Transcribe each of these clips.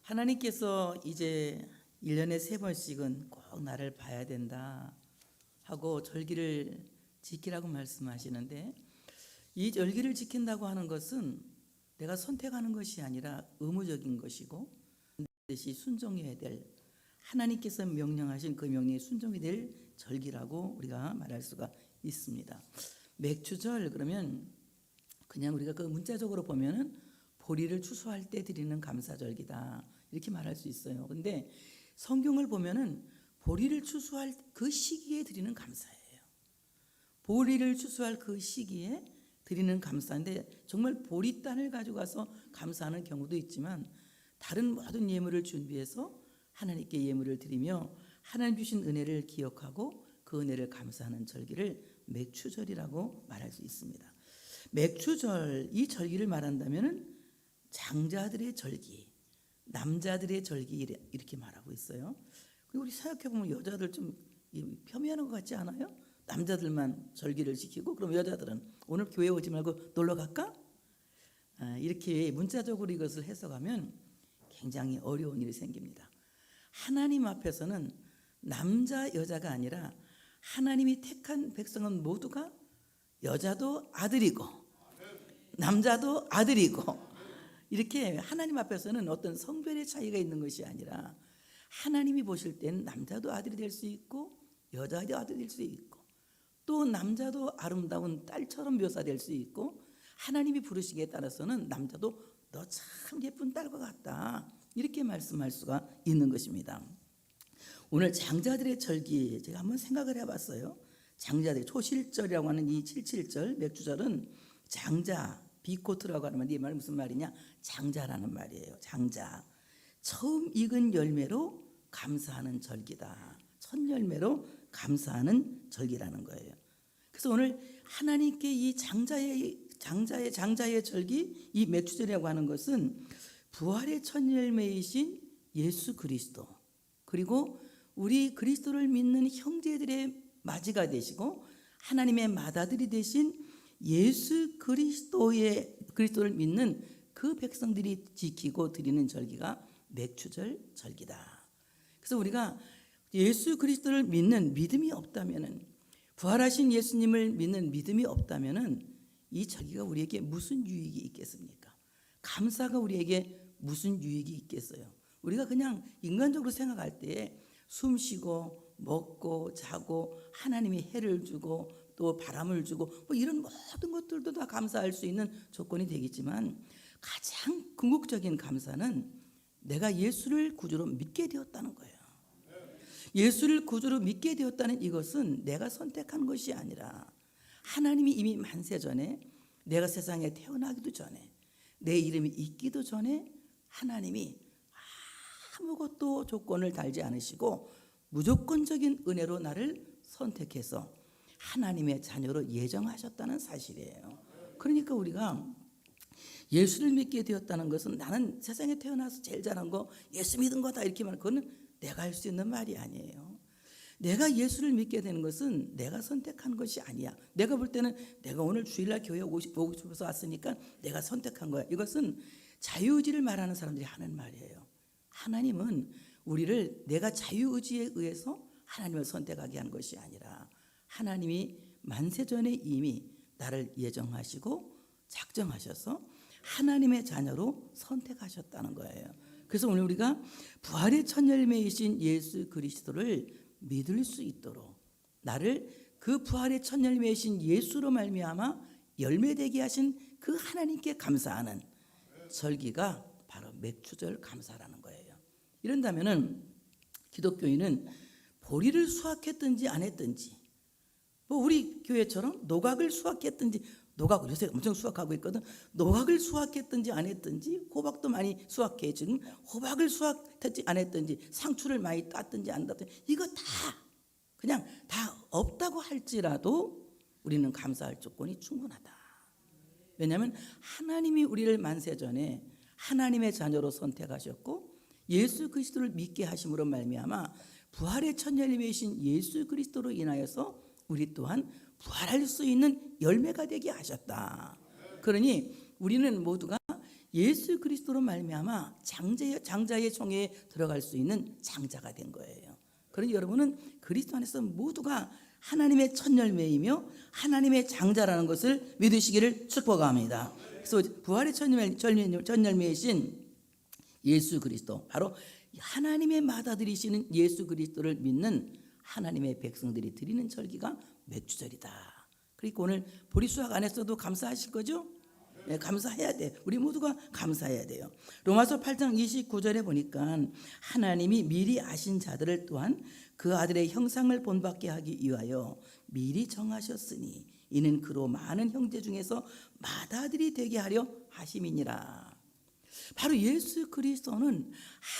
하나님께서 이제 1년에 3번씩은 꼭 나를 봐야 된다 하고 절기를 지키라고 말씀하시는데, 이 절기를 지킨다고 하는 것은 내가 선택하는 것이 아니라 의무적인 것이고 반드시 순종해야 될, 하나님께서 명령하신 그 명령에 순종이 될 절기라고 우리가 말할 수가 있습니다. 맥추절 그러면 그냥 우리가 그 문자적으로 보면은 보리를 추수할 때 드리는 감사절기다 이렇게 말할 수 있어요. 근데 성경을 보면은 보리를 추수할 그 시기에 드리는 감사예요. 보리를 추수할 그 시기에 드리는 감사인데, 정말 보리단을 가져가서 감사하는 경우도 있지만 다른 모든 예물을 준비해서 하나님께 예물을 드리며 하나님 주신 은혜를 기억하고 그 은혜를 감사하는 절기를 맥추절이라고 말할 수 있습니다. 맥추절, 이 절기를 말한다면은 장자들의 절기, 남자들의 절기 이렇게 말하고 있어요. 그리고 우리 생각해 보면 여자들 좀 폄훼하는 것 같지 않아요? 남자들만 절기를 지키고 그럼 여자들은 오늘 교회 오지 말고 놀러 갈까? 이렇게 문자적으로 이것을 해석하면 굉장히 어려운 일이 생깁니다. 하나님 앞에서는 남자 여자가 아니라 하나님이 택한 백성은 모두가 여자도 아들이고 남자도 아들이고, 이렇게 하나님 앞에서는 어떤 성별의 차이가 있는 것이 아니라 하나님이 보실 때는 남자도 아들이 될 수 있고 여자도 아들이 될 수 있고 또 남자도 아름다운 딸처럼 묘사될 수 있고, 하나님이 부르시기에 따라서는 남자도 너 참 예쁜 딸과 같다 이렇게 말씀할 수가 있는 것입니다. 오늘 장자들의 절기 제가 한번 생각을 해봤어요. 장자들 초실절이라고 하는 이 77절 맥주절은 장자 비코트라고 하는 이 말이 무슨 말이냐, 장자라는 말이에요. 장자, 처음 익은 열매로 감사하는 절기다. 첫 열매로 감사하는 절기라는 거예요. 그래서 오늘 하나님께 이 장자의 절기, 이 맥주절이라고 하는 것은 부활의 첫 열매이신 예수 그리스도, 그리고 우리 그리스도를 믿는 형제들의 맞이가 되시고 하나님의 맏아들이 되신 예수 그리스도를 믿는 그 백성들이 지키고 드리는 절기가 맥추절 절기다. 그래서 우리가 예수 그리스도를 믿는 믿음이 없다면은, 부활하신 예수님을 믿는 믿음이 없다면은 이 절기가 우리에게 무슨 유익이 있겠습니까? 감사가 우리에게 무슨 유익이 있겠어요? 우리가 그냥 인간적으로 생각할 때 숨 쉬고 먹고 자고 하나님이 해를 주고 또 바람을 주고 뭐 이런 모든 것들도 다 감사할 수 있는 조건이 되겠지만, 가장 궁극적인 감사는 내가 예수를 구주로 믿게 되었다는 거예요. 예수를 구주로 믿게 되었다는 이것은 내가 선택한 것이 아니라 하나님이 이미 만세전에, 내가 세상에 태어나기도 전에, 내 이름이 있기도 전에 하나님이 아무것도 조건을 달지 않으시고 무조건적인 은혜로 나를 선택해서 하나님의 자녀로 예정하셨다는 사실이에요. 그러니까 우리가 예수를 믿게 되었다는 것은 나는 세상에 태어나서 제일 잘한 거 예수 믿은 거다 이렇게 말하는, 그거는 내가 할 수 있는 말이 아니에요. 내가 예수를 믿게 되는 것은 내가 선택한 것이 아니야. 내가 볼 때는 내가 오늘 주일날 교회 오고 싶어서 왔으니까 내가 선택한 거야. 이것은 자유의지를 말하는 사람들이 하는 말이에요. 하나님은 우리를 내가 자유의지에 의해서 하나님을 선택하게 한 것이 아니라 하나님이 만세전에 이미 나를 예정하시고 작정하셔서 하나님의 자녀로 선택하셨다는 거예요. 그래서 오늘 우리가 부활의 첫 열매이신 예수 그리스도를 믿을 수 있도록 나를 그 부활의 첫 열매이신 예수로 말미암아 열매되게 하신 그 하나님께 감사하는 절기가 바로 맥추절 감사라는 거예요. 이런다면은 기독교인은 보리를 수확했든지 안 했든지, 뭐 우리 교회처럼 노각을 수확했든지, 노각 요새 엄청 수확하고 있거든. 노각을 수확했든지 안 했든지, 호박도 많이 수확해. 지금 호박을 수확했든지 안 했든지, 상추를 많이 땄든지 안 땄든지, 이거 다 그냥 다 없다고 할지라도 우리는 감사할 조건이 충분하다. 왜냐하면 하나님이 우리를 만세전에 하나님의 자녀로 선택하셨고 예수 그리스도를 믿게 하심으로 말미암아 부활의 첫 열매이신 예수 그리스도로 인하여서 우리 또한 부활할 수 있는 열매가 되게 하셨다. 그러니 우리는 모두가 예수 그리스도로 말미암아 장자의 총회에 들어갈 수 있는 장자가 된 거예요. 그러니 여러분은 그리스도 안에서 모두가 하나님의 첫 열매이며 하나님의 장자라는 것을 믿으시기를 축복합니다. 그래서 부활의 첫 열매이신 예수 그리스도, 바로 하나님의 맏아들이시는 예수 그리스도를 믿는 하나님의 백성들이 드리는 절기가 맥주절이다. 그러니까 오늘 보리수학 안에서도 감사하실 거죠? 네, 감사해야 돼. 우리 모두가 감사해야 돼요. 로마서 8장 29절에 보니까 하나님이 미리 아신 자들을 또한 그 아들의 형상을 본받게 하기 위하여 미리 정하셨으니 이는 그로 많은 형제 중에서 맏아들이 되게 하려 하심이니라. 바로 예수 그리스도는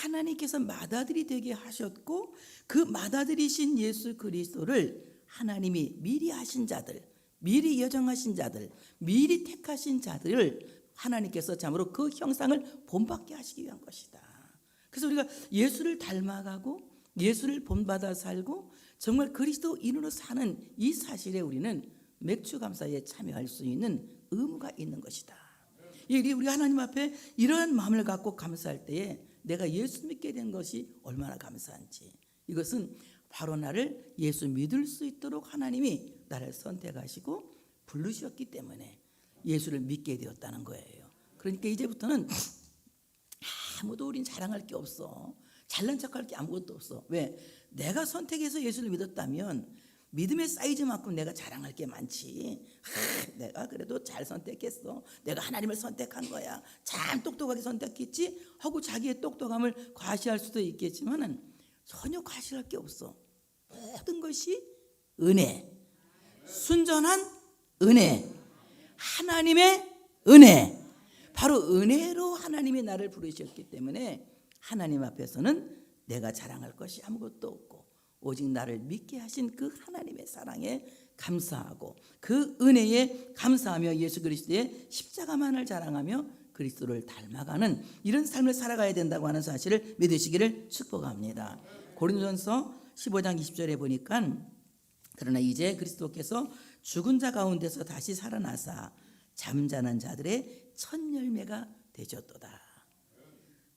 하나님께서 맏아들이 되게 하셨고, 그 맏아들이신 예수 그리스도를 하나님이 미리 하신 자들, 미리 예정하신 자들, 미리 택하신 자들을 하나님께서 참으로 그 형상을 본받게 하시기 위한 것이다. 그래서 우리가 예수를 닮아가고 예수를 본받아 살고 정말 그리스도인으로 사는 이 사실에 우리는 맥주감사에 참여할 수 있는 의무가 있는 것이다. 우리 하나님 앞에 이러한 마음을 갖고 감사할 때에 내가 예수 믿게 된 것이 얼마나 감사한지, 이것은 바로 나를 예수 믿을 수 있도록 하나님이 나를 선택하시고 부르셨기 때문에 예수를 믿게 되었다는 거예요. 그러니까 이제부터는 아무도 우린 자랑할 게 없어. 잘난 척할 게 아무것도 없어. 왜? 내가 선택해서 예수를 믿었다면 믿음의 사이즈만큼 내가 자랑할 게 많지. 내가 그래도 잘 선택했어. 내가 하나님을 선택한 거야. 참 똑똑하게 선택했지 하고 자기의 똑똑함을 과시할 수도 있겠지만 전혀 과시할 게 없어. 모든 것이 은혜, 순전한 은혜, 하나님의 은혜, 바로 은혜로 하나님이 나를 부르셨기 때문에 하나님 앞에서는 내가 자랑할 것이 아무것도 없고 오직 나를 믿게 하신 그 하나님의 사랑에 감사하고 그 은혜에 감사하며 예수 그리스도의 십자가만을 자랑하며 그리스도를 닮아가는 이런 삶을 살아가야 된다고 하는 사실을 믿으시기를 축복합니다. 고린도전서 15장 20절에 보니까 그러나 이제 그리스도께서 죽은 자 가운데서 다시 살아나사 잠자는 자들의 첫 열매가 되셨도다.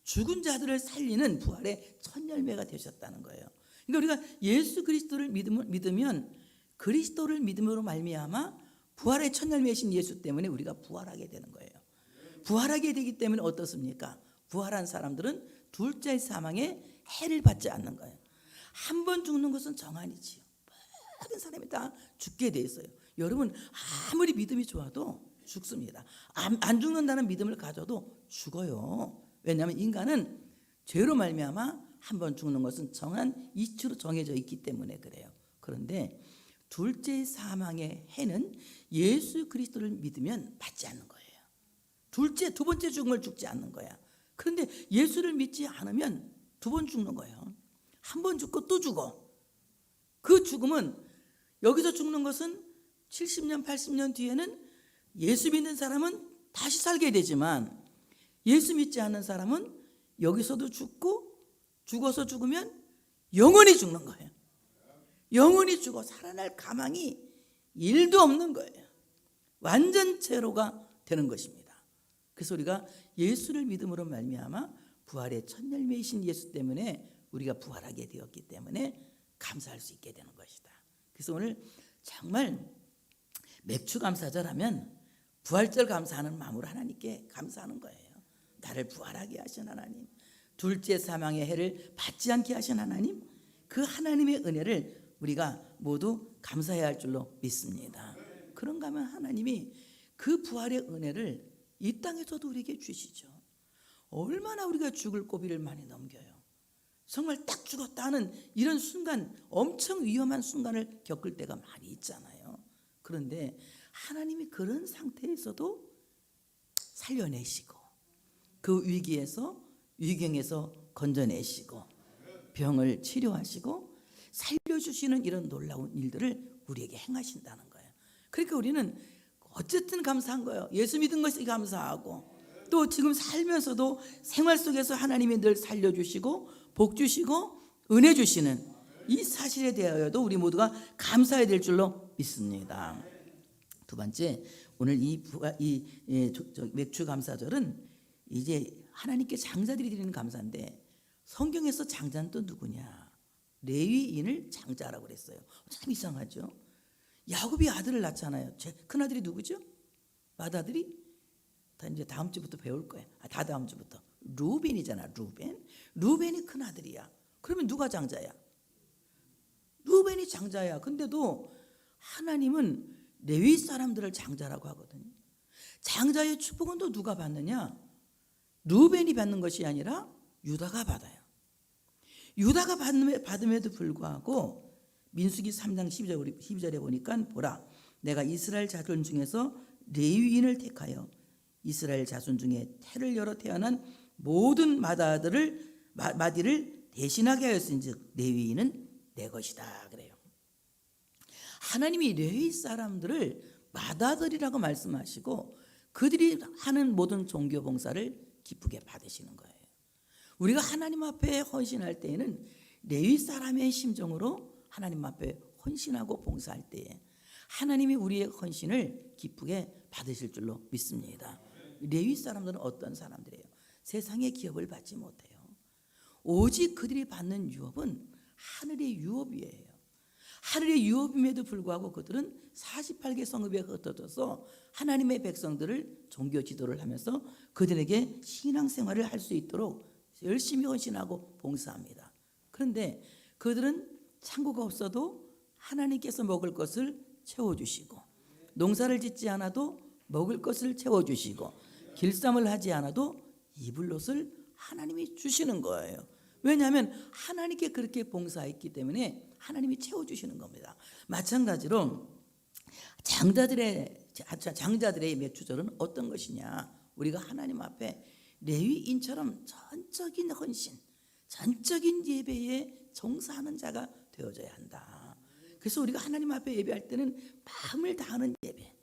죽은 자들을 살리는 부활의 첫 열매가 되셨다는 거예요. 그러니까 우리가 예수 그리스도를 믿으면 그리스도를 믿음으로 말미암아 부활의 첫 열매이신 예수 때문에 우리가 부활하게 되는 거예요. 부활하게 되기 때문에 어떻습니까? 부활한 사람들은 둘째 사망에 해를 받지 않는 거예요. 한 번 죽는 것은 정한이지요. 모든 사람이 다 죽게 돼 있어요. 여러분 아무리 믿음이 좋아도 죽습니다. 안 죽는다는 믿음을 가져도 죽어요. 왜냐하면 인간은 죄로 말미암아 한 번 죽는 것은 정한 이치로 정해져 있기 때문에 그래요. 그런데 둘째 사망의 해는 예수 그리스도를 믿으면 받지 않는 거예요. 두 번째 죽음을 죽지 않는 거야. 그런데 예수를 믿지 않으면 두 번 죽는 거예요. 한 번 죽고 또 죽어. 그 죽음은 여기서 죽는 것은 70년 80년 뒤에는 예수 믿는 사람은 다시 살게 되지만 예수 믿지 않는 사람은 여기서도 죽고 죽어서 죽으면 영원히 죽는 거예요. 영원히 죽어 살아날 가망이 1도 없는 거예요. 완전 제로가 되는 것입니다. 그래서 우리가 예수를 믿음으로 말미암아 부활의 첫 열매이신 예수 때문에 우리가 부활하게 되었기 때문에 감사할 수 있게 되는 것이다. 그래서 오늘 정말 맥주 감사절 하면 부활절 감사하는 마음으로 하나님께 감사하는 거예요. 나를 부활하게 하신 하나님, 둘째 사망의 해를 받지 않게 하신 하나님, 그 하나님의 은혜를 우리가 모두 감사해야 할 줄로 믿습니다. 그런가 하면 하나님이 그 부활의 은혜를 이 땅에서도 우리에게 주시죠. 얼마나 우리가 죽을 고비를 많이 넘겨요. 정말 딱 죽었다 하는 이런 순간, 엄청 위험한 순간을 겪을 때가 많이 있잖아요. 그런데 하나님이 그런 상태에서도 살려내시고 그 위경에서 건져내시고 병을 치료하시고 살려주시는 이런 놀라운 일들을 우리에게 행하신다는 거예요. 그러니까 우리는 어쨌든 감사한 거예요. 예수 믿은 것이 감사하고 또 지금 살면서도 생활 속에서 하나님이 늘 살려주시고 복 주시고 은혜 주시는 이 사실에 대하여도 우리 모두가 감사해야 될 줄로 믿습니다. 두 번째, 오늘 이 맥주 감사절은 이제 하나님께 장자들이 드리는 감사인데 성경에서 장자는 또 누구냐? 레위인을 장자라고 그랬어요. 참 이상하죠. 야곱이 아들을 낳잖아요. 제 큰아들이 누구죠? 맏아들이? 다 이제 다음 주부터 배울 거예요. 다 다음 주부터. 루벤이잖아. 루벤이 큰아들이야. 그러면 누가 장자야? 루벤이 장자야. 근데도 하나님은 레위 사람들을 장자라고 하거든요. 장자의 축복은 또 누가 받느냐? 루벤이 받는 것이 아니라 유다가 받아요. 유다가 받음에도 불구하고 민수기 3장 12절에 보니까 보라, 내가 이스라엘 자손 중에서 레위인을 택하여 이스라엘 자손 중에 태를 열어 태어난 모든 마디를 대신하게 하였은즉 레위인은 내 것이다 그래요. 하나님이 레위 사람들을 맏아들이라고 말씀하시고 그들이 하는 모든 종교 봉사를 기쁘게 받으시는 거예요. 우리가 하나님 앞에 헌신할 때에는 레위 사람의 심정으로 하나님 앞에 헌신하고 봉사할 때에 하나님이 우리의 헌신을 기쁘게 받으실 줄로 믿습니다. 레위 사람들은 어떤 사람들이에요? 세상의 기업을 받지 못해요. 오직 그들이 받는 유업은 하늘의 유업이에요. 하늘의 유업임에도 불구하고 그들은 48개 성읍에 흩어져서 하나님의 백성들을 종교 지도를 하면서 그들에게 신앙생활을 할 수 있도록 열심히 헌신하고 봉사합니다. 그런데 그들은 창고가 없어도 하나님께서 먹을 것을 채워주시고 농사를 짓지 않아도 먹을 것을 채워주시고 길쌈을 하지 않아도 입을 옷을 하나님이 주시는 거예요. 왜냐하면 하나님께 그렇게 봉사했기 때문에 하나님이 채워주시는 겁니다. 마찬가지로 장자들의 매추절은 어떤 것이냐? 우리가 하나님 앞에 레위인처럼 전적인 헌신, 전적인 예배에 종사하는 자가 되어져야 한다. 그래서 우리가 하나님 앞에 예배할 때는 마음을 다하는 예배,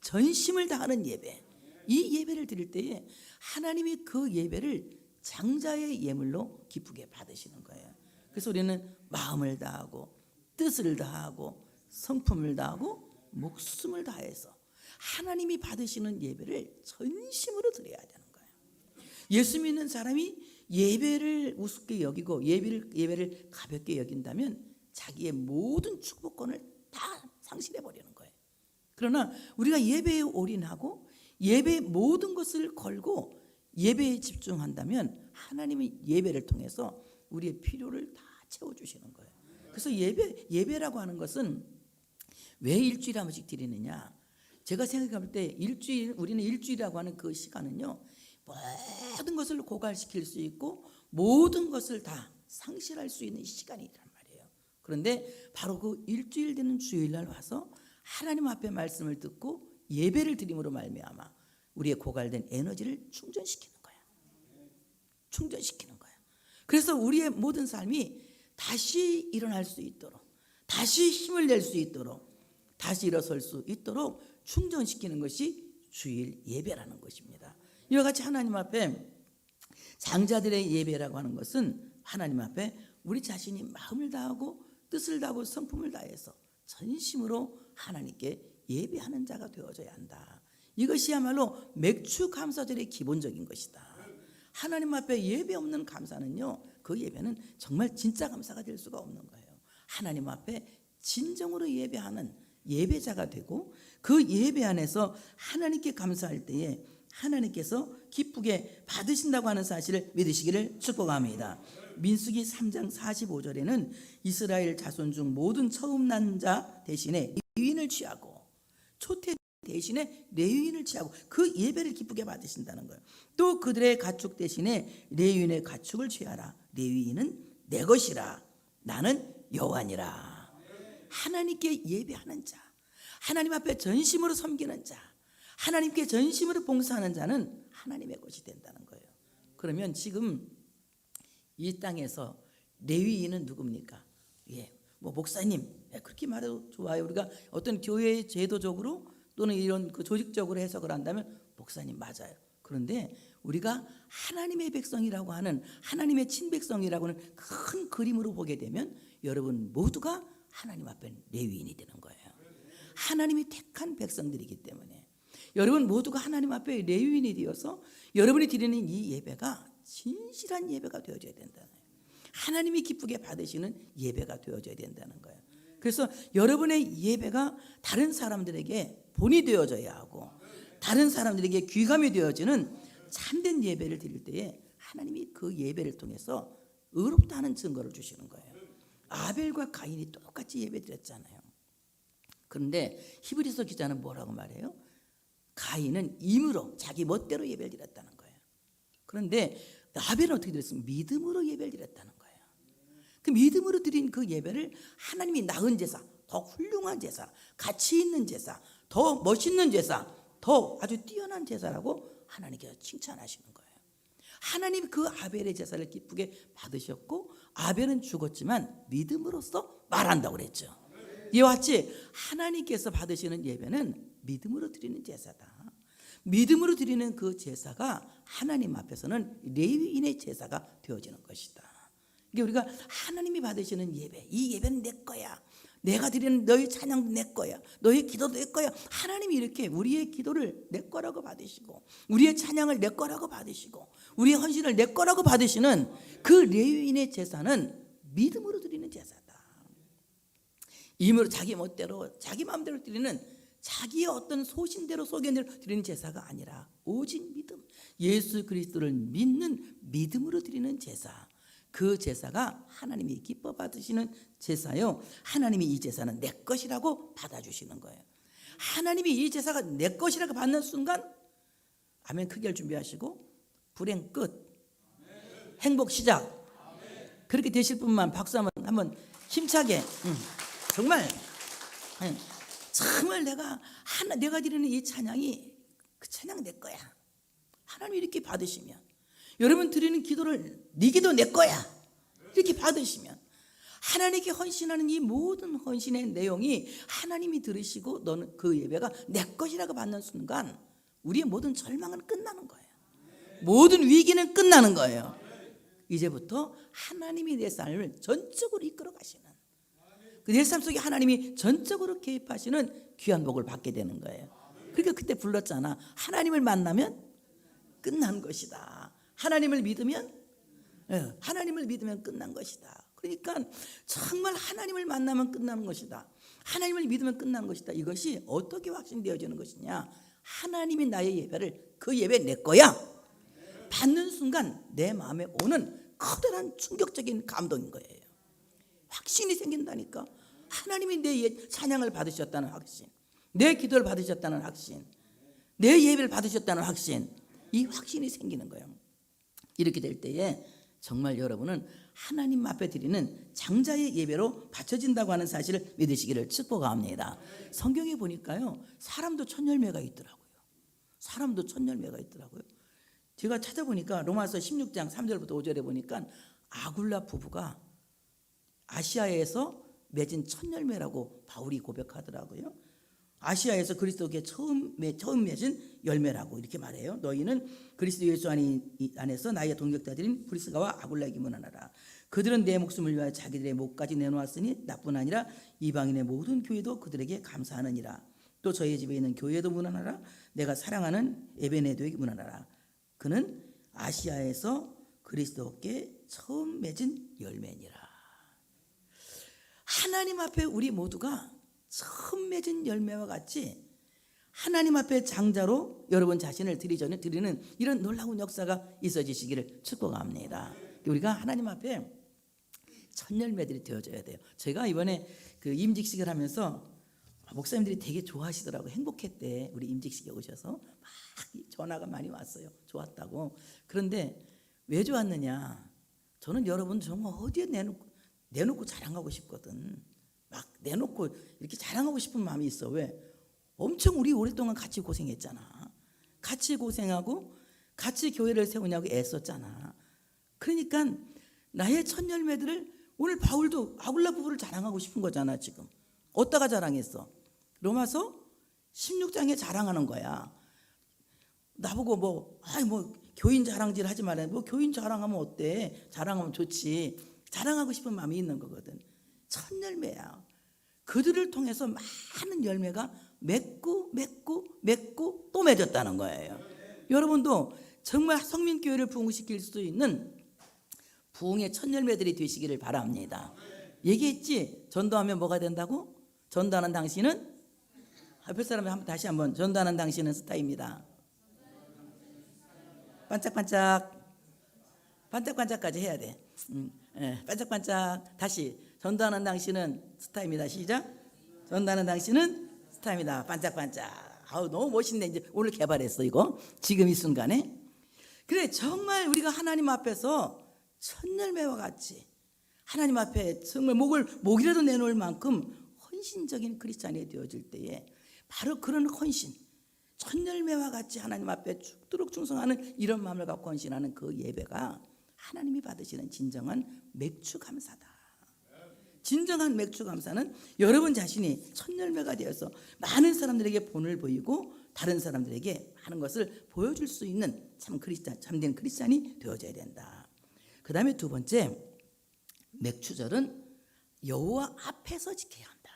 전심을 다하는 예배, 이 예배를 드릴 때에 하나님이 그 예배를 장자의 예물로 기쁘게 받으시는 거예요. 그래서 우리는 마음을 다하고 뜻을 다하고 성품을 다하고 목숨을 다해서 하나님이 받으시는 예배를 전심으로 드려야 되는 거예요. 예수 믿는 사람이 예배를 우습게 여기고 예배를 가볍게 여긴다면 자기의 모든 축복권을 다 상실해 버리는 거예요. 그러나 우리가 예배에 올인하고 예배의 모든 것을 걸고 예배에 집중한다면 하나님이 예배를 통해서 우리의 필요를 다 채워주시는 거예요. 그래서 예배라고 하는 것은 왜 일주일에 한 번씩 드리느냐? 제가 생각할 때 우리는 일주일이라고 하는 그 시간은요, 모든 것을 고갈시킬 수 있고 모든 것을 다 상실할 수 있는 시간이란 말이에요. 그런데 바로 그 일주일 되는 주일날 와서 하나님 앞에 말씀을 듣고 예배를 드림으로 말미암아 우리의 고갈된 에너지를 충전시키는 거야. 충전시키는 거야. 그래서 우리의 모든 삶이 다시 일어날 수 있도록, 다시 힘을 낼 수 있도록, 다시 일어설 수 있도록 충전시키는 것이 주일 예배라는 것입니다. 이와 같이 하나님 앞에 장자들의 예배라고 하는 것은 하나님 앞에 우리 자신이 마음을 다하고 뜻을 다하고 성품을 다해서 전심으로 하나님께 예배하는 자가 되어져야 한다. 이것이야말로 맥주 감사절의 기본적인 것이다. 하나님 앞에 예배 없는 감사는요, 그 예배는 정말 진짜 감사가 될 수가 없는 거예요. 하나님 앞에 진정으로 예배하는 예배자가 되고 그 예배 안에서 하나님께 감사할 때에 하나님께서 기쁘게 받으신다고 하는 사실을 믿으시기를 축복합니다. 민수기 3장 45절에는 이스라엘 자손 중 모든 처음 난 자 대신에 레위인을 취하고 초태 대신에 레위인을 취하고 그 예배를 기쁘게 받으신다는 거예요. 또 그들의 가축 대신에 레위인의 가축을 취하라. 레위인은 내 것이라. 나는 여호와니라. 하나님께 예배하는 자, 하나님 앞에 전심으로 섬기는 자, 하나님께 전심으로 봉사하는 자는 하나님의 것이 된다는 거예요. 그러면 지금 이 땅에서 레위인은 누굽니까? 목사님, 그렇게 말해도 좋아요. 우리가 어떤 교회의 제도적으로 또는 이런 그 조직적으로 해석을 한다면 목사님 맞아요. 그런데 우리가 하나님의 백성이라고 하는 하나님의 친백성이라고 하는 큰 그림으로 보게 되면 여러분 모두가 하나님 앞에 레위인이 되는 거예요. 하나님이 택한 백성들이기 때문에 여러분 모두가 하나님 앞에 레위인이 되어서 여러분이 드리는 이 예배가 진실한 예배가 되어져야 된다는 거예요. 하나님이 기쁘게 받으시는 예배가 되어져야 된다는 거예요. 그래서 여러분의 예배가 다른 사람들에게 본이 되어져야 하고 다른 사람들에게 귀감이 되어지는 참된 예배를 드릴 때에 하나님이 그 예배를 통해서 의롭다는 증거를 주시는 거예요. 아벨과 가인이 똑같이 예배 드렸잖아요. 그런데 히브리서 기자는 뭐라고 말해요? 가인은 임으로 자기 멋대로 예배를 드렸다는 거예요. 그런데 아벨은 어떻게 드렸습니까? 믿음으로 예배를 드렸다는 거예요. 그 믿음으로 드린 그 예배를 하나님이 나은 제사, 더 훌륭한 제사, 가치 있는 제사, 더 멋있는 제사, 더 아주 뛰어난 제사라고 하나님께서 칭찬하시는 거예요. 하나님 그 아벨의 제사를 기쁘게 받으셨고 아벨은 죽었지만 믿음으로써 말한다고 그랬죠. 이와 같이 하나님께서 받으시는 예배는 믿음으로 드리는 제사다. 믿음으로 드리는 그 제사가 하나님 앞에서는 레위인의 제사가 되어지는 것이다. 이게 우리가 하나님이 받으시는 예배, 이 예배는 내 거야. 내가 드리는 너희 찬양도 내 거야. 너희 기도도 내 거야. 하나님이 이렇게 우리의 기도를 내 거라고 받으시고 우리의 찬양을 내 거라고 받으시고 우리의 헌신을 내 거라고 받으시는 그 레위인의 제사는 믿음으로 드리는 제사다. 임으로 자기 멋대로 자기 마음대로 드리는 자기의 어떤 소신대로 소견대로 드리는 제사가 아니라 오직 믿음, 예수 그리스도를 믿는 믿음으로 드리는 제사, 그 제사가 하나님이 기뻐 받으시는 제사요. 하나님이 이 제사는 내 것이라고 받아주시는 거예요. 하나님이 이 제사가 내 것이라고 받는 순간 아멘 크게 할 준비하시고 불행 끝, 행복 시작. 그렇게 되실 분만 박수 한번 힘차게 정말 내가 드리는 이 찬양이 그 찬양 내 거야. 하나님이 이렇게 받으시면 여러분 드리는 기도를 네 기도 내 거야 이렇게 받으시면 하나님께 헌신하는 이 모든 헌신의 내용이 하나님이 들으시고 너는 그 예배가 내 것이라고 받는 순간 우리의 모든 절망은 끝나는 거예요. 모든 위기는 끝나는 거예요. 이제부터 하나님이 내 삶을 전적으로 이끌어 가시는 내 삶 속에 하나님이 전적으로 개입하시는 귀한 복을 받게 되는 거예요. 그러니까 그때 불렀잖아. 하나님을 만나면 끝난 것이다. 하나님을 믿으면 끝난 것이다. 그러니까 정말 하나님을 만나면 끝나는 것이다. 하나님을 믿으면 끝난 것이다. 이것이 어떻게 확신되어지는 것이냐? 하나님이 나의 예배를 그 예배 내 거야 받는 순간 내 마음에 오는 커다란 충격적인 감동인 거예요. 확신이 생긴다니까. 하나님이 내 찬양을 받으셨다는 확신, 내 기도를 받으셨다는 확신, 내 예배를 받으셨다는 확신, 이 확신이 생기는 거예요. 이렇게 될 때에 정말 여러분은 하나님 앞에 드리는 장자의 예배로 바쳐진다고 하는 사실을 믿으시기를 축복합니다. 성경에 보니까요 사람도 첫 열매가 있더라고요. 사람도 첫 열매가 있더라고요. 제가 찾아보니까 로마서 16장 3절부터 5절에 보니까 아굴라 부부가 아시아에서 맺은 첫 열매라고 바울이 고백하더라고요. 아시아에서 그리스도께 처음 맺은 열매라고 이렇게 말해요. 너희는 그리스도 예수 안에서 나의 동역자들인 브리스가와 아굴라에게 문안하라. 그들은 내 목숨을 위하여 자기들의 목까지 내놓았으니 나뿐 아니라 이방인의 모든 교회도 그들에게 감사하느니라. 또 저희 집에 있는 교회도 문안하라. 내가 사랑하는 에베네도에게 문안하라. 그는 아시아에서 그리스도께 처음 맺은 열매니라. 하나님 앞에 우리 모두가 처음 맺은 열매와 같이 하나님 앞에 장자로 여러분 자신을 드리는 이런 놀라운 역사가 있어지시기를 축복합니다. 우리가 하나님 앞에 첫 열매들이 되어져야 돼요. 제가 이번에 그 임직식을 하면서 목사님들이 되게 좋아하시더라고요. 행복했대. 우리 임직식에 오셔서 막 전화가 많이 왔어요. 좋았다고. 그런데 왜 좋았느냐? 저는 여러분 정말 어디에 내놓고 자랑하고 싶거든. 막 내놓고 이렇게 자랑하고 싶은 마음이 있어. 왜? 엄청 우리 오랫동안 같이 고생했잖아. 같이 고생하고 같이 교회를 세우냐고 애썼잖아. 그러니까 나의 첫 열매들을 오늘 바울도 아굴라 부부를 자랑하고 싶은 거잖아. 지금 어디다가 자랑했어? 로마서 16장에 자랑하는 거야. 나보고 교인 자랑질 하지 말아요. 교인 자랑하면 어때? 자랑하면 좋지. 자랑하고 싶은 마음이 있는 거거든. 첫 열매야. 그들을 통해서 많은 열매가 맺고 또 맺었다는 거예요. 여러분도 정말 성민교회를 부흥시킬 수 있는 부흥의 첫 열매들이 되시기를 바랍니다. 얘기했지? 전도하면 뭐가 된다고? 전도하는 당신은 앞에 사람이 다시 한번 전도하는 당신은 스타입니다. 반짝반짝까지 해야 돼. 반짝반짝. 다시 전도하는 당신은 스타입니다. 시작. 전도하는 당신은 스타입니다. 반짝반짝. 아우 너무 멋있네. 이제 오늘 개발했어 이거. 지금 이 순간에. 그래 정말 우리가 하나님 앞에서 첫 열매와 같이 하나님 앞에 정말 목이라도 내놓을 만큼 헌신적인 크리스찬이 되어질 때에 바로 그런 헌신, 첫 열매와 같이 하나님 앞에 죽도록 충성하는 이런 마음을 갖고 헌신하는 그 예배가 하나님이 받으시는 진정한 맥주 감사다. 진정한 맥주 감사는 여러분 자신이 첫 열매가 되어서 많은 사람들에게 본을 보이고 다른 사람들에게 많은 것을 보여줄 수 있는 참된 크리스찬이 되어져야 된다. 그 다음에 두 번째, 맥주절은 여호와 앞에서 지켜야 한다.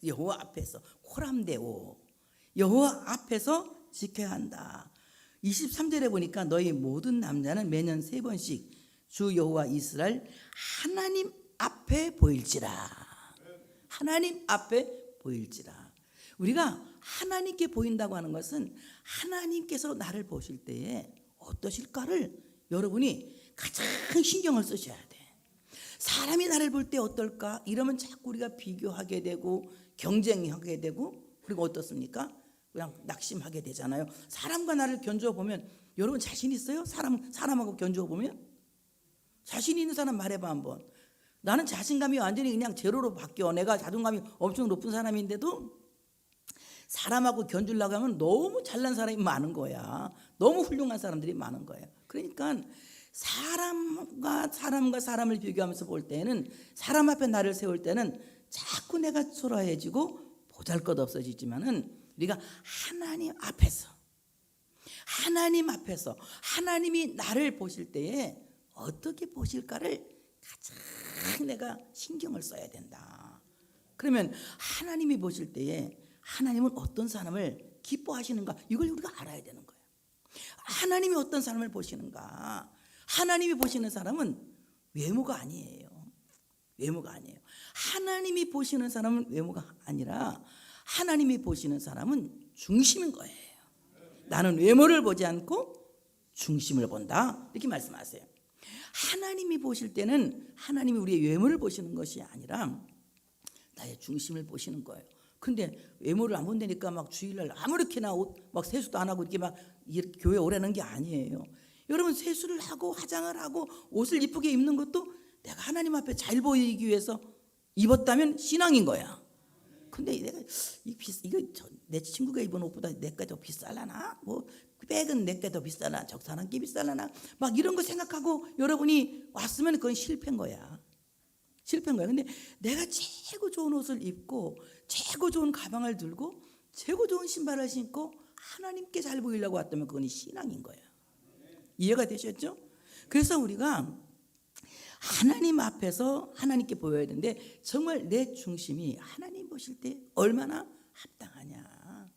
여호와 앞에서 코람데오, 여호와 앞에서 지켜야 한다. 23절에 보니까 너희 모든 남자는 매년 3번씩 주 여호와 이스라엘 하나님 앞에 보일지라. 하나님 앞에 보일지라. 우리가 하나님께 보인다고 하는 것은 하나님께서 나를 보실 때에 어떠실까를 여러분이 가장 신경을 쓰셔야 돼. 사람이 나를 볼 때 어떨까? 이러면 자꾸 우리가 비교하게 되고 경쟁하게 되고 그리고 어떻습니까? 그냥 낙심하게 되잖아요. 사람과 나를 견주어 보면 여러분 자신 있어요? 사람하고 견주어 보면? 자신 있는 사람 말해봐 한번. 나는 자신감이 완전히 그냥 제로로 바뀌어. 내가 자존감이 엄청 높은 사람인데도 사람하고 견주려고 하면 너무 잘난 사람이 많은 거야. 너무 훌륭한 사람들이 많은 거야. 그러니까 사람과 사람을 비교하면서 볼 때는 앞에 나를 세울 때는 자꾸 내가 초라해지고 보잘것없어지지만은 우리가 하나님 앞에서 하나님이 나를 보실 때에 어떻게 보실까를 가장 내가 신경을 써야 된다. 그러면 하나님이 보실 때에 하나님은 어떤 사람을 기뻐하시는가 이걸 우리가 알아야 되는 거예요. 하나님이 어떤 사람을 보시는가. 하나님이 보시는 사람은 외모가 아니에요. 하나님이 보시는 사람은 외모가 아니라 하나님이 보시는 사람은 중심인 거예요. 나는 외모를 보지 않고 중심을 본다. 이렇게 말씀하세요. 하나님이 보실 때는 하나님이 우리의 외모를 보시는 것이 아니라 나의 중심을 보시는 거예요. 근데 외모를 안 본다니까 막 주일날 아무렇게나 막 세수도 안 하고 이렇게 교회 오라는 게 아니에요. 여러분 세수를 하고 화장을 하고 옷을 이쁘게 입는 것도 내가 하나님 앞에 잘 보이기 위해서 입었다면 신앙인 거야. 근데 내가 이거 내 친구가 입은 옷보다 내가 더 비싸려나? 뭐 백은 내가 더 비싸나? 저 사람 게 비싸려나? 막 이런 거 생각하고 여러분이 왔으면 그건 실패인 거야. 근데 내가 최고 좋은 옷을 입고 최고 좋은 가방을 들고 최고 좋은 신발을 신고 하나님께 잘 보이려고 왔다면 그건 신앙인 거예요. 이해가 되셨죠? 그래서 우리가 하나님 앞에서 하나님께 보여야 되는데 정말 내 중심이 하나님 보실 때 얼마나 합당하냐.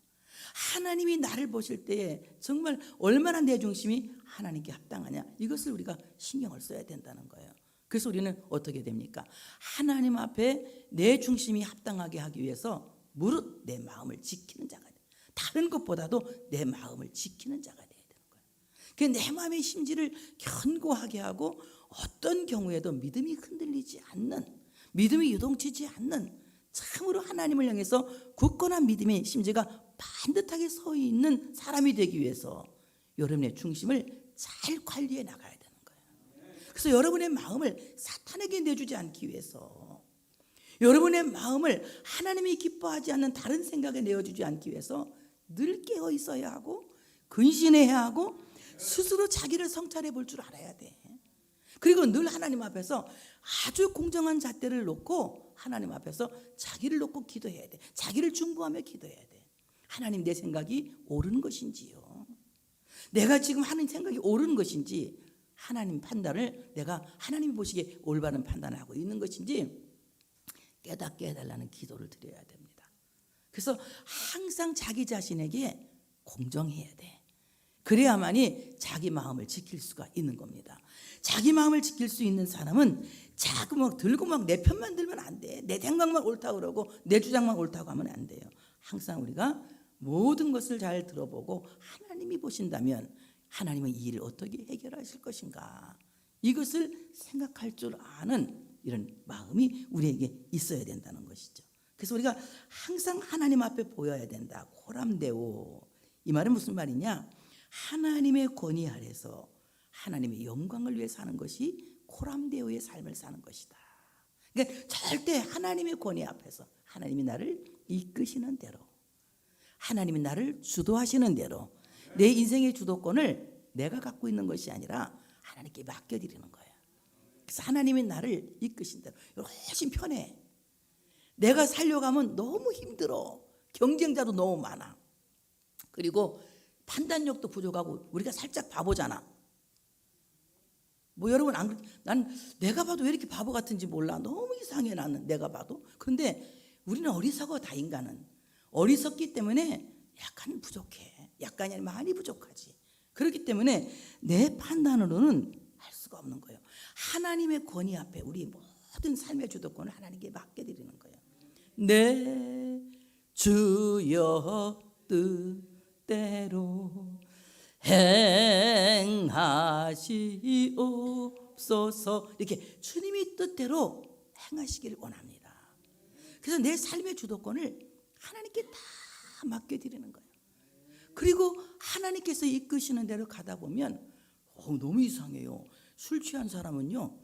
하나님이 나를 보실 때 정말 얼마나 내 중심이 하나님께 합당하냐. 이것을 우리가 신경을 써야 된다는 거예요. 그래서 우리는 어떻게 됩니까? 하나님 앞에 내 중심이 합당하게 하기 위해서 무릇 내 마음을 지키는 자가 돼. 다른 것보다도 내 마음을 지키는 자가 돼야 되는 거예요. 그 내 마음의 심지를 견고하게 하고 어떤 경우에도 믿음이 흔들리지 않는, 믿음이 요동치지 않는 참으로 하나님을 향해서 굳건한 믿음의 심지가 반듯하게 서 있는 사람이 되기 위해서 여러분의 중심을 잘 관리해 나가야 돼요. 그래서 여러분의 마음을 사탄에게 내주지 않기 위해서 여러분의 마음을 하나님이 기뻐하지 않는 다른 생각에 내어주지 않기 위해서 늘 깨어 있어야 하고 근신해야 하고 스스로 자기를 성찰해 볼 줄 알아야 돼. 그리고 늘 하나님 앞에서 아주 공정한 잣대를 놓고 하나님 앞에서 자기를 놓고 기도해야 돼. 자기를 중보하며 기도해야 돼. 하나님 내 생각이 옳은 것인지요. 내가 지금 하는 생각이 옳은 것인지 하나님 판단을 내가 하나님이 보시기에 올바른 판단을 하고 있는 것인지 깨닫게 해달라는 기도를 드려야 됩니다. 그래서 항상 자기 자신에게 공정해야 돼. 그래야만이 자기 마음을 지킬 수가 있는 겁니다. 자기 마음을 지킬 수 있는 사람은 자꾸 막 들고 막 내 편만 들면 안 돼. 내 생각만 옳다고 그러고 내 주장만 옳다고 하면 안 돼요. 항상 우리가 모든 것을 잘 들어보고 하나님이 보신다면 하나님은 이 일을 어떻게 해결하실 것인가, 이것을 생각할 줄 아는 이런 마음이 우리에게 있어야 된다는 것이죠. 그래서 우리가 항상 하나님 앞에 보여야 된다. 코람데오. 이 말은 무슨 말이냐? 하나님의 권위 아래서 하나님의 영광을 위해 사는 것이 코람데오의 삶을 사는 것이다. 그러니까 절대 하나님의 권위 앞에서 하나님이 나를 이끄시는 대로, 하나님이 나를 주도하시는 대로 내 인생의 주도권을 내가 갖고 있는 것이 아니라 하나님께 맡겨드리는 거예요. 그래서 하나님이 나를 이끄신 대로 훨씬 편해. 내가 살려고 하면 너무 힘들어. 경쟁자도 너무 많아. 그리고 판단력도 부족하고 우리가 살짝 바보잖아. 뭐 여러분 난 내가 봐도 왜 이렇게 바보 같은지 몰라. 너무 이상해 나는 내가 봐도. 그런데 우리는 어리석어. 다 인간은 어리석기 때문에 약간 부족해. 약간이 아니라 많이 부족하지. 그렇기 때문에 내 판단으로는 할 수가 없는 거예요. 하나님의 권위 앞에 우리 모든 삶의 주도권을 하나님께 맡겨드리는 거예요. 내 주여 뜻대로 행하시옵소서. 이렇게 주님이 뜻대로 행하시기를 원합니다. 그래서 내 삶의 주도권을 하나님께 다 맡겨드리는 거예요. 그리고 하나님께서 이끄시는 대로 가다 보면 너무 이상해요. 술 취한 사람은요,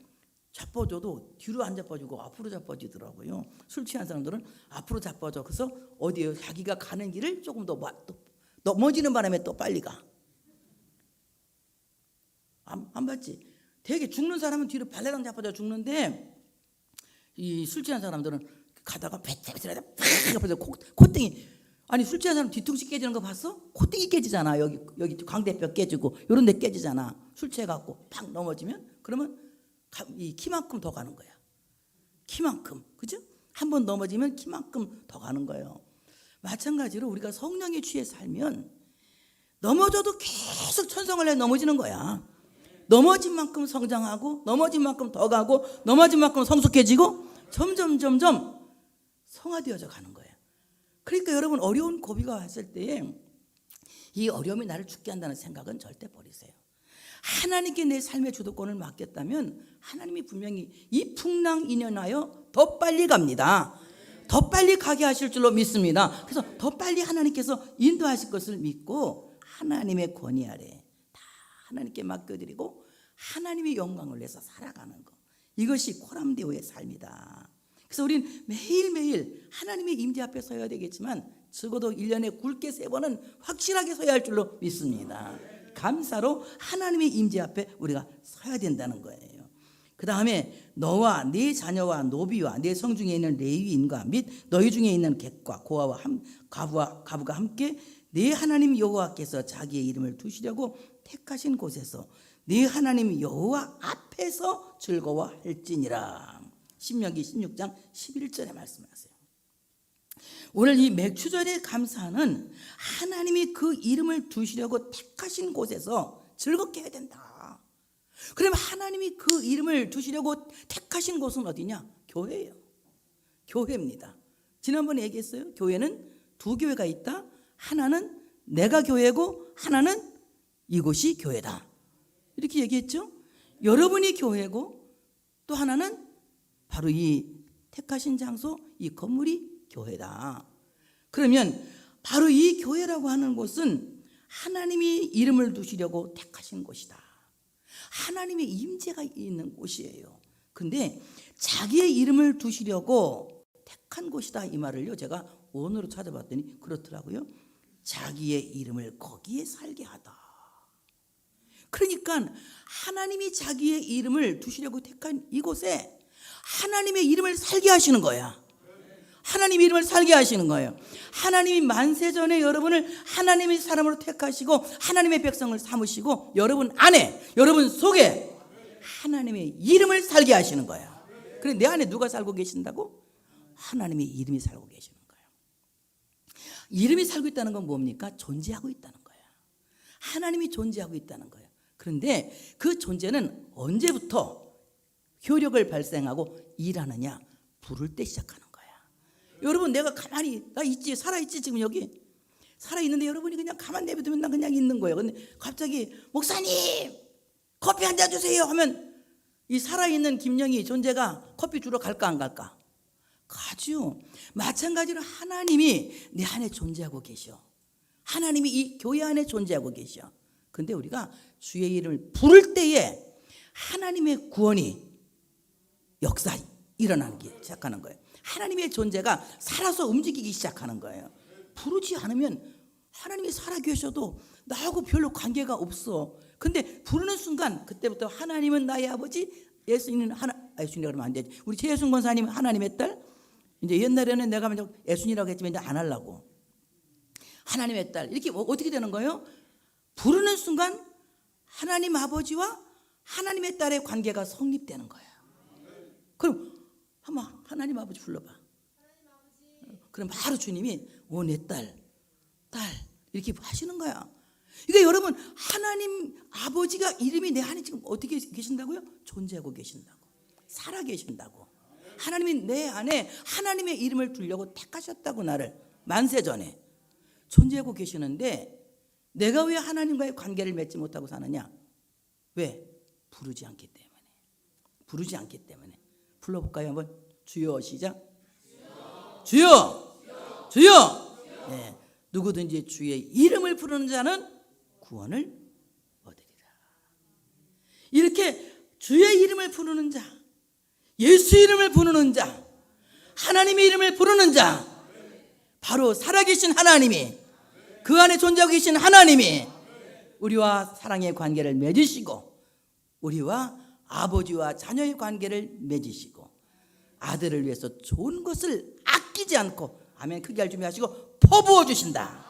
자빠져도 뒤로 안 자빠지고 앞으로 자빠지더라고요. 술 취한 사람들은 앞으로 자빠져. 그래서 어디에요? 자기가 가는 길을 조금 더 넘어지는 바람에 또 빨리 가. 안 봤지? 되게 죽는 사람은 뒤로 발레랑 자빠져 죽는데 이 술 취한 사람들은 가다가 배틀하다 콧등이, 아니 술 취한 사람 뒤통수 깨지는 거 봤어? 콧등이 깨지잖아. 여기 광대뼈 깨지고 이런 데 깨지잖아. 술 취해갖고 팍 넘어지면 그러면 이 키만큼 더 가는 거야. 키만큼. 그죠? 한 번 넘어지면 키만큼 더 가는 거예요. 마찬가지로 우리가 성령에 취해 살면 넘어져도 계속 천성을 넘어지는 거야. 넘어진 만큼 성장하고 넘어진 만큼 더 가고 넘어진 만큼 성숙해지고 점점 성화되어져 가는 거예요. 그러니까 여러분 어려운 고비가 왔을 때에 이 어려움이 나를 죽게 한다는 생각은 절대 버리세요. 하나님께 내 삶의 주도권을 맡겼다면 하나님이 분명히 이 풍랑 인연하여 더 빨리 갑니다. 더 빨리 가게 하실 줄로 믿습니다. 그래서 더 빨리 하나님께서 인도하실 것을 믿고 하나님의 권위 아래 다 하나님께 맡겨드리고 하나님의 영광을 위해서 살아가는 것, 이것이 코람데오의 삶이다. 그래서 우리는 매일매일 하나님의 임재 앞에 서야 되겠지만 적어도 1년에 굵게 3번은 확실하게 서야 할 줄로 믿습니다. 감사로 하나님의 임재 앞에 우리가 서야 된다는 거예요. 그 다음에 너와 네 자녀와 노비와 네 성중에 있는 레위인과 및 너희 중에 있는 객과 고아와 가부가 함께 네 하나님 여호와께서 자기의 이름을 두시려고 택하신 곳에서 네 하나님 여호와 앞에서 즐거워할지니라. 신명기 16장 11절에 말씀하세요. 오늘 이 맥추절의 감사는 하나님이 그 이름을 두시려고 택하신 곳에서 즐겁게 해야 된다. 그럼 하나님이 그 이름을 두시려고 택하신 곳은 어디냐? 교회예요. 교회입니다. 지난번에 얘기했어요. 교회는 2교회가 있다. 하나는 내가 교회고 하나는 이곳이 교회다. 이렇게 얘기했죠. 여러분이 교회고 또 하나는 바로 이 택하신 장소, 이 건물이 교회다. 그러면 바로 이 교회라고 하는 곳은 하나님이 이름을 두시려고 택하신 곳이다. 하나님의 임재가 있는 곳이에요. 근데 자기의 이름을 두시려고 택한 곳이다, 이 말을요 제가 원어로 찾아봤더니 그렇더라고요. 자기의 이름을 거기에 살게 하다. 그러니까 하나님이 자기의 이름을 두시려고 택한 이곳에 하나님의 이름을 살게 하시는 거야. 하나님의 이름을 살게 하시는 거예요. 하나님이 만세전에 여러분을 하나님의 사람으로 택하시고 하나님의 백성을 삼으시고 여러분 안에, 여러분 속에 하나님의 이름을 살게 하시는 거야. 그래, 내 안에 누가 살고 계신다고? 하나님의 이름이 살고 계시는 거예요. 이름이 살고 있다는 건 뭡니까? 존재하고 있다는 거예요. 하나님이 존재하고 있다는 거예요. 그런데 그 존재는 언제부터 효력을 발생하고 일하느냐? 부를 때 시작하는 거야. 여러분, 내가 가만히 나 있지, 살아있지, 지금 여기 살아있는데 여러분이 그냥 가만 내버두면 난 그냥 있는 거예요. 근데 갑자기 목사님 커피 한 잔 주세요 하면 이 살아있는 김영희 존재가 커피 주러 갈까 안 갈까? 가죠. 마찬가지로 하나님이 내 안에 존재하고 계셔. 하나님이 이 교회 안에 존재하고 계셔. 근데 우리가 주의 이름을 부를 때에 하나님의 구원이 역사 일어나기 시작하는 거예요. 하나님의 존재가 살아서 움직이기 시작하는 거예요. 부르지 않으면 하나님이 살아 계셔도 나하고 별로 관계가 없어. 근데 부르는 순간 그때부터 하나님은 나의 아버지, 예수님은 예수님이라고 그러면 안 되지. 우리 최예순 권사님 하나님의 딸. 이제 옛날에는 내가 먼저 예수님이라고 했지만 이제 안 하려고. 하나님의 딸. 이렇게 어떻게 되는 거예요? 부르는 순간 하나님 아버지와 하나님의 딸의 관계가 성립되는 거예요. 그럼 한번 하나님 아버지 불러봐. 그럼 바로 주님이 내 딸 이렇게 하시는 거야. 그러니까 여러분, 하나님 아버지가 이름이 내 안에 지금 어떻게 계신다고요? 존재하고 계신다고, 살아 계신다고. 하나님이 내 안에 하나님의 이름을 두려고 택하셨다고. 나를 만세 전에 존재하고 계시는데 내가 왜 하나님과의 관계를 맺지 못하고 사느냐? 왜? 부르지 않기 때문에. 부르지 않기 때문에. 불러볼까요? 한번. 주여. 시작. 주여. 주여. 네. 누구든지 주의 이름을 부르는 자는 구원을 얻으리라. 이렇게 주의 이름을 부르는 자, 예수 이름을 부르는 자, 하나님의 이름을 부르는 자, 바로 살아계신 하나님이, 그 안에 존재하고 계신 하나님이 우리와 사랑의 관계를 맺으시고 우리와 아버지와 자녀의 관계를 맺으시고 아들을 위해서 좋은 것을 아끼지 않고, 아멘, 크게 할 준비하시고 퍼부어 주신다.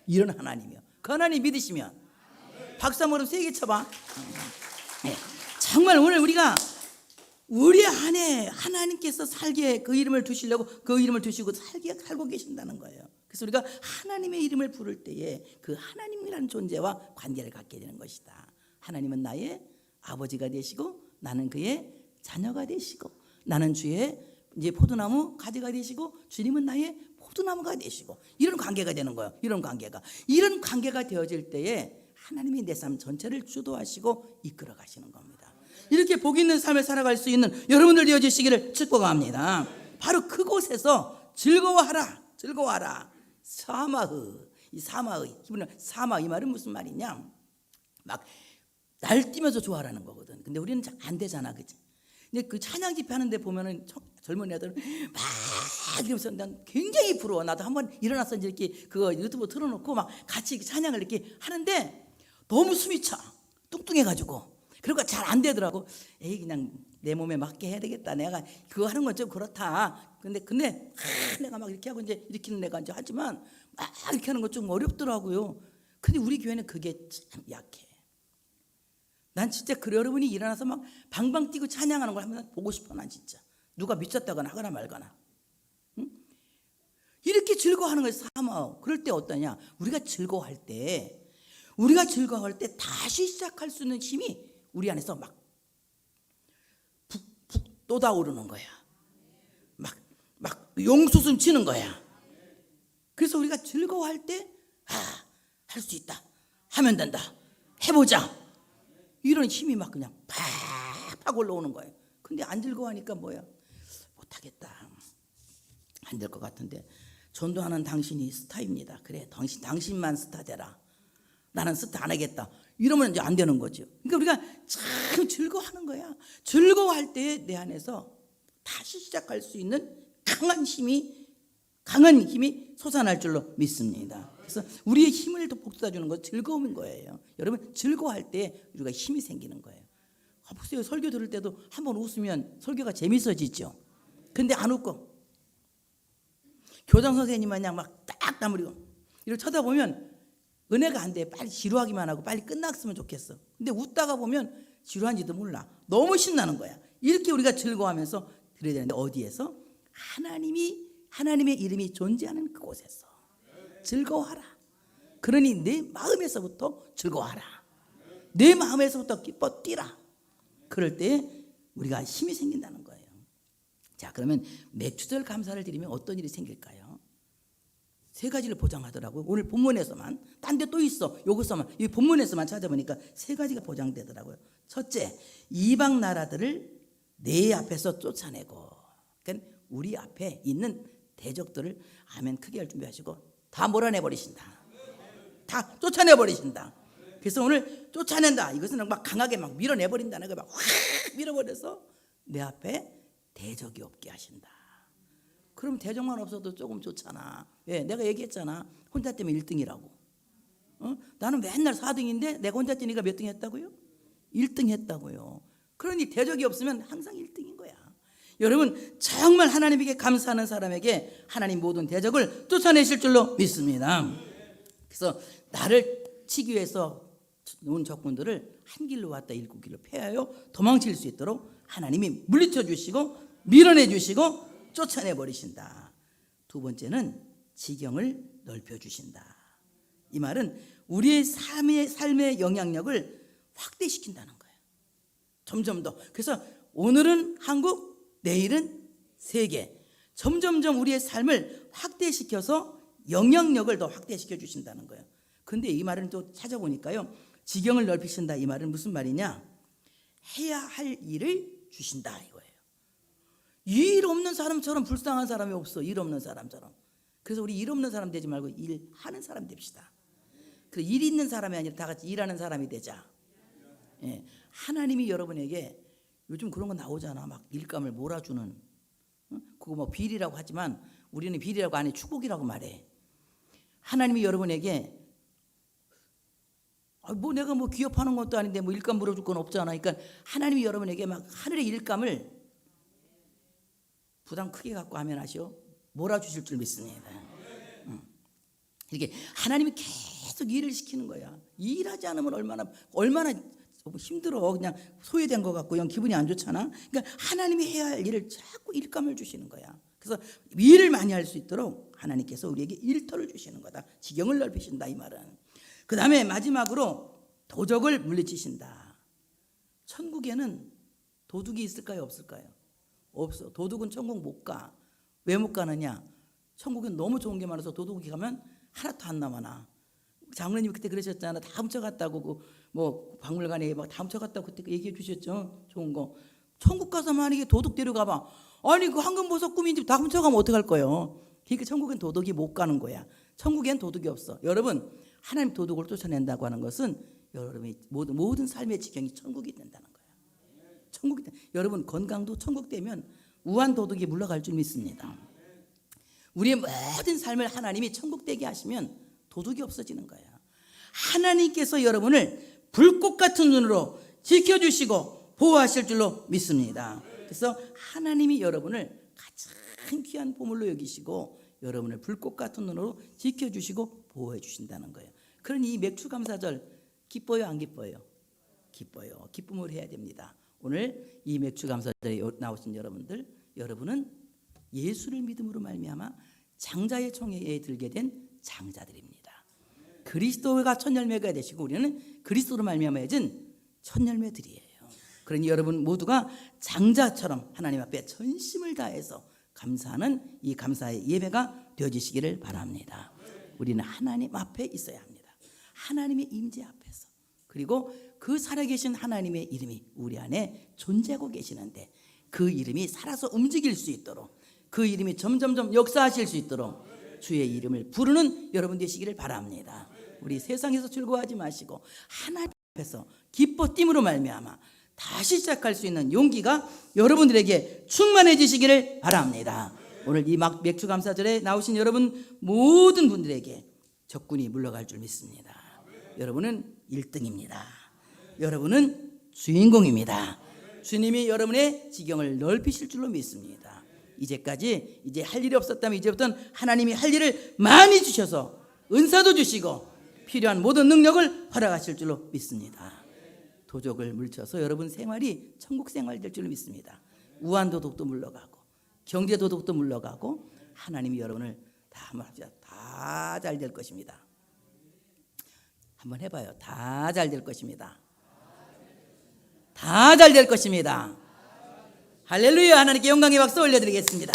이런 하나님이요. 그 하나님 믿으시면 박수 한번 세게 쳐봐. 네. 정말 오늘 우리가 우리 안에 하나님께서 살게 그 이름을 두시려고 그 이름을 두시고 살고 계신다는 거예요. 그래서 우리가 하나님의 이름을 부를 때에 그 하나님이라는 존재와 관계를 갖게 되는 것이다. 하나님은 나의 아버지가 되시고 나는 그의 자녀가 되시고 나는 주의 이제 포도나무 가지가 되시고 주님은 나의 포도나무가 되시고 이런 관계가 되는 거예요. 이런 관계가 되어질 때에 하나님이 내 삶 전체를 주도하시고 이끌어 가시는 겁니다. 이렇게 복 있는 삶을 살아갈 수 있는 여러분들 되어주시기를 축복합니다. 바로 그곳에서 즐거워하라. 이 사마의 히브리어 사마, 이 말은 무슨 말이냐? 막 날뛰면서 좋아하라는 거거든. 근데 우리는 잘 안 되잖아, 그치? 근데 그 찬양 집회 하는데 보면은 젊은 애들은 막 이러면서 난 굉장히 부러워. 나도 한번 일어나서 이렇게 그거 유튜브 틀어놓고 막 같이 찬양을 이렇게 하는데 너무 숨이 차. 뚱뚱해가지고. 그러니까 잘 안 되더라고. 그냥 내 몸에 맞게 해야 되겠다. 내가 그거 하는 건 좀 그렇다. 근데 내가 막 이렇게 하고 이제 일으키는 내가 이제 하지만 막 이렇게 하는 건 좀 어렵더라고요. 근데 우리 교회는 그게 참 약해. 난 진짜 여러분이 일어나서 막 방방 뛰고 찬양하는 걸 한번 보고 싶어. 난 진짜 누가 미쳤다거나 하거나 말거나. 응? 이렇게 즐거워하는 거예요. 사마. 그럴 때 어떠냐? 우리가 즐거워할 때 다시 시작할 수 있는 힘이 우리 안에서 막 북북 쏟아오르는 거야. 막 용솟음 치는 거야. 그래서 우리가 즐거워할 때 할 수 있다. 하면 된다. 해보자. 이런 힘이 막 그냥 팍팍 올라오는 거예요. 근데 안 즐거워하니까 뭐야? 못하겠다. 안 될 것 같은데 전도하는 당신이 스타입니다. 그래, 당신만 스타 되라. 나는 스타 안 하겠다. 이러면 이제 안 되는 거죠. 그러니까 우리가 참 즐거워하는 거야. 즐거워할 때 내 안에서 다시 시작할 수 있는 강한 힘이 솟아날 줄로 믿습니다. 그래서 우리의 힘을 더 북돋아주는 건 즐거움인 거예요. 여러분, 즐거워할 때 우리가 힘이 생기는 거예요. 보세요. 설교 들을 때도 한번 웃으면 설교가 재밌어지죠. 근데 안 웃고 교장 선생님 마냥 막 딱 다물고 이렇게 쳐다보면 은혜가 안 돼. 빨리 지루하기만 하고 빨리 끝났으면 좋겠어. 근데 웃다가 보면 지루한지도 몰라. 너무 신나는 거야. 이렇게 우리가 즐거워하면서 그래야 되는데 어디에서? 하나님의 이름이 존재하는 그곳에서. 즐거워하라. 그러니 내 마음에서부터 즐거워하라. 내 마음에서부터 기뻐 뛰라. 그럴 때 우리가 힘이 생긴다는 거예요. 자, 그러면 맥주절 감사를 드리면 어떤 일이 생길까요? 세 가지를 보장하더라고요. 오늘 본문에서만. 딴 데 또 있어. 여기서만. 이 본문에서만 찾아보니까 세 가지가 보장되더라고요. 첫째, 이방 나라들을 내 앞에서 쫓아내고, 그러니까 우리 앞에 있는 대적들을 아멘 크게 할 준비하시고 다 몰아내버리신다. 다 쫓아내버리신다. 그래서 오늘 쫓아낸다. 이것은 막 강하게 막 밀어내버린다는 거 막 확 밀어버려서 내 앞에 대적이 없게 하신다. 그럼 대적만 없어도 조금 좋잖아. 왜? 내가 얘기했잖아. 혼자 뛰면 1등이라고. 나는 맨날 4등인데 내가 혼자 뛰니까 몇 등 했다고요? 1등 했다고요. 그러니 대적이 없으면 항상 1등인 거야. 여러분, 정말 하나님에게 감사하는 사람에게 하나님 모든 대적을 쫓아내실 줄로 믿습니다. 그래서 나를 치기 위해서 온 적군들을 한 길로 왔다 일곱 길로 패하여 도망칠 수 있도록 하나님이 물리쳐 주시고 밀어내 주시고 쫓아내 버리신다. 두 번째는 지경을 넓혀 주신다. 이 말은 우리의 삶의 영향력을 확대시킨다는 거예요. 점점 더. 그래서 오늘은 한국, 내일은 세계. 점점점 우리의 삶을 확대시켜서 영향력을 더 확대시켜 주신다는 거예요. 근데 이 말은 또 찾아보니까요, 지경을 넓히신다 이 말은 무슨 말이냐? 해야 할 일을 주신다 이거예요. 일 없는 사람처럼 불쌍한 사람이 없어. 일 없는 사람처럼. 그래서 우리 일 없는 사람 되지 말고 일하는 사람 됩시다. 그 일 있는 사람이 아니라 다 같이 일하는 사람이 되자. 예. 하나님이 여러분에게 요즘 그런 거 나오잖아. 막 일감을 몰아주는. 그거 뭐 비리라고 하지만 우리는 비리라고 안 해. 축복이라고 말해. 하나님이 여러분에게 뭐 내가 뭐 기업하는 것도 아닌데 뭐 일감 물어줄 건 없잖아. 그러니까 하나님이 여러분에게 막 하늘의 일감을 부담 크게 갖고 하면 하시오. 몰아주실 줄 믿습니다. 이렇게 하나님이 계속 일을 시키는 거야. 일하지 않으면 얼마나 힘들어. 그냥 소외된 것 같고 그냥 기분이 안 좋잖아. 그러니까 하나님이 해야 할 일을 자꾸 일감을 주시는 거야. 그래서 일을 많이 할 수 있도록 하나님께서 우리에게 일터를 주시는 거다. 지경을 넓히신다 이 말은. 그 다음에 마지막으로 도적을 물리치신다. 천국에는 도둑이 있을까요? 없을까요? 없어. 도둑은 천국 못 가. 왜 못 가느냐? 천국엔 너무 좋은 게 많아서 도둑이 가면 하나도 안 남아나. 장로님이 그때 그러셨잖아. 다 훔쳐갔다고 뭐 박물관에 막 다 훔쳐갔다고 그때 얘기해 주셨죠. 좋은 거. 천국 가서 만약에 도둑 데려가봐. 아니 그 황금보석 꾸민집 다 훔쳐가면 어떡할 거예요? 그러니까 천국엔 도둑이 못 가는 거야. 천국엔 도둑이 없어. 여러분, 하나님 도둑을 쫓아낸다고 하는 것은 여러분의 모든 삶의 지경이 천국이 된다는 거예요. 천국이 여러분 건강도 천국 되면 우한 도둑이 물러갈 줄 믿습니다. 우리의 모든 삶을 하나님이 천국 되게 하시면 도둑이 없어지는 거예요. 하나님께서 여러분을 불꽃 같은 눈으로 지켜주시고 보호하실 줄로 믿습니다. 그래서 하나님이 여러분을 가장 귀한 보물로 여기시고 여러분을 불꽃 같은 눈으로 지켜주시고 보호해 주신다는 거예요. 그러니 이 맥주감사절 기뻐요 안 기뻐요? 기뻐요. 기쁨을 해야 됩니다. 오늘 이 맥주감사절에 나오신 여러분은 예수를 믿음으로 말미암아 장자의 총회에 들게 된 장자들입니다. 그리스도가 첫 열매가 되시고 우리는 그리스도로 말미암아 맺은 첫 열매들이에요. 그러니 여러분 모두가 장자처럼 하나님 앞에 전심을 다해서 감사하는 이 감사의 예배가 되어지시기를 바랍니다. 우리는 하나님 앞에 있어야 합니다. 하나님의 임재 앞에서. 그리고 그 살아계신 하나님의 이름이 우리 안에 존재하고 계시는데 그 이름이 살아서 움직일 수 있도록 그 이름이 점점점 역사하실 수 있도록 주의 이름을 부르는 여러분 되시기를 바랍니다. 우리 세상에서 즐거워하지 마시고 하나님 앞에서 기뻐 띠므로 말미암아 다시 시작할 수 있는 용기가 여러분들에게 충만해지시기를 바랍니다. 오늘 이 맥주 감사절에 나오신 여러분 모든 분들에게 적군이 물러갈 줄 믿습니다. 여러분은 1등입니다. 여러분은 주인공입니다. 주님이 여러분의 지경을 넓히실 줄로 믿습니다. 이제까지 이제 할 일이 없었다면 이제부터는 하나님이 할 일을 많이 주셔서 은사도 주시고 필요한 모든 능력을 허락하실 줄로 믿습니다. 도적을 물쳐서 여러분 생활이 천국 생활 될 줄로 믿습니다. 우한 도둑도 물러가고 경제 도둑도 물러가고 하나님이 여러분을 다 한번 합시다. 다 잘 될 것입니다. 한번 해봐요. 다 잘 될 것입니다. 다 잘 될 것입니다. 할렐루야. 하나님께 영광의 박수 올려드리겠습니다.